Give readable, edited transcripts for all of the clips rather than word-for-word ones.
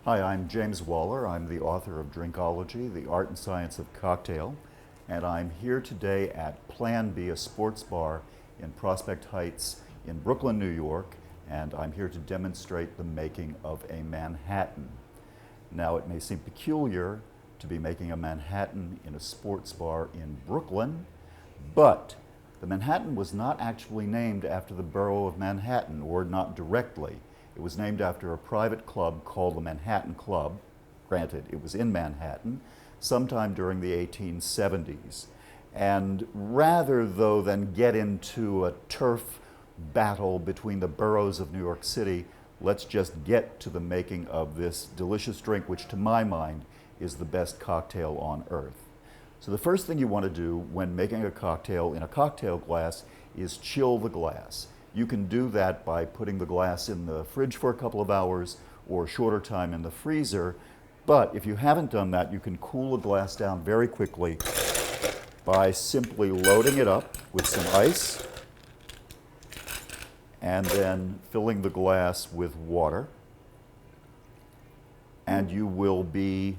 Hi, I'm James Waller. I'm the author of Drinkology, The Art and Science of Cocktail, and I'm here today at Plan B, a sports bar in Prospect Heights in Brooklyn, New York, and I'm here to demonstrate the making of a Manhattan. Now, it may seem peculiar to be making a Manhattan in a sports bar in Brooklyn, but the Manhattan was not actually named after the borough of Manhattan, or not directly. It was named after a private club called the Manhattan Club. Granted, it was in Manhattan, sometime during the 1870s. And rather, though, than get into a turf battle between the boroughs of New York City, let's just get to the making of this delicious drink, which to my mind is the best cocktail on earth. So the first thing you want to do when making a cocktail in a cocktail glass is chill the glass. You can do that by putting the glass in the fridge for a couple of hours or a shorter time in the freezer. But if you haven't done that, you can cool a glass down very quickly by simply loading it up with some ice and then filling the glass with water. And you will be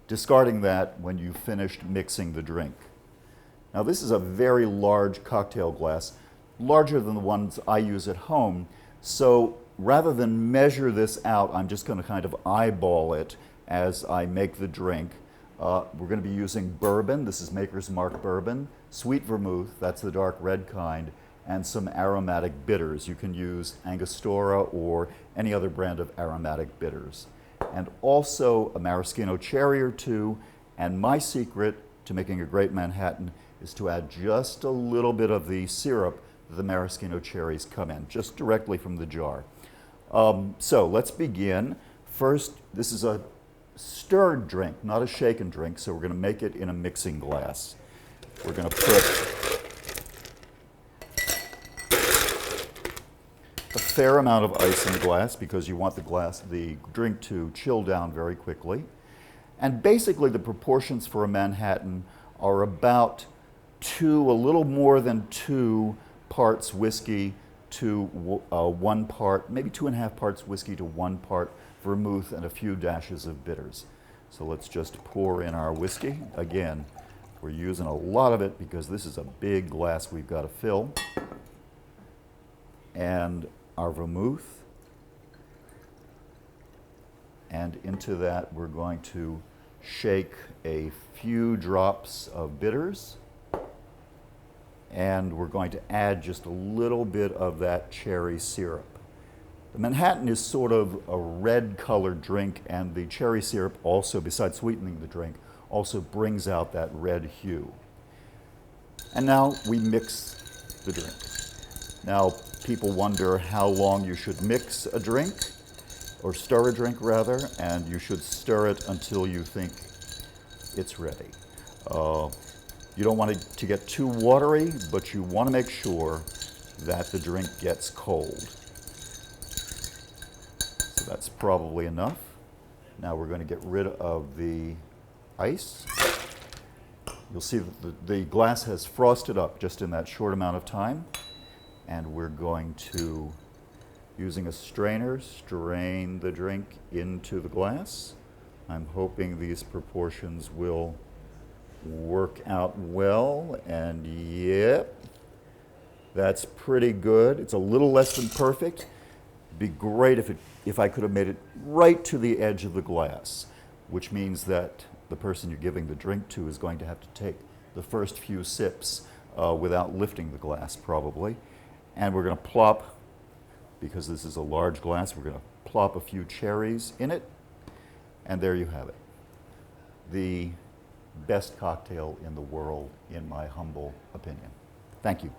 discarding that when you've finished mixing the drink. Now, this is a very large cocktail glass, larger than the ones I use at home. So rather than measure this out, I'm just going to kind of eyeball it as I make the drink. We're going to be using bourbon. This is Maker's Mark bourbon, sweet vermouth, that's the dark red kind, and some aromatic bitters. You can use Angostura or any other brand of aromatic bitters. And also a maraschino cherry or two. And my secret to making a great Manhattan is to add just a little bit of the syrup that the maraschino cherries come in, just directly from the jar. So let's begin. First, this is a stirred drink, not a shaken drink, so we're going to make it in a mixing glass. We're going to put a fair amount of ice in the glass because you want the drink to chill down very quickly. And basically the proportions for a Manhattan are about a little more than 2 parts whiskey to 1 part, maybe 2.5 parts whiskey to 1 part vermouth, and a few dashes of bitters. So let's just pour in our whiskey. Again, we're using a lot of it because this is a big glass we've got to fill. And our vermouth. And into that we're going to shake a few drops of bitters. And we're going to add just a little bit of that cherry syrup. The Manhattan is sort of a red colored drink, and the cherry syrup also, besides sweetening the drink, also brings out that red hue. And now we mix the drink. Now people wonder how long you should mix a drink, or stir a drink rather, and you should stir it until you think it's ready. You don't want it to get too watery, but you want to make sure that the drink gets cold. So that's probably enough. Now we're going to get rid of the ice. You'll see that the glass has frosted up just in that short amount of time. And we're going to, using a strainer, strain the drink into the glass. I'm hoping these proportions will work out well, and yep, that's pretty good. It's a little less than perfect. It'd be great if I could have made it right to the edge of the glass, which means that the person you're giving the drink to is going to have to take the first few sips without lifting the glass, probably. And we're going to plop, because this is a large glass, we're going to plop a few cherries in it, and there you have it. The best cocktail in the world, in my humble opinion. Thank you.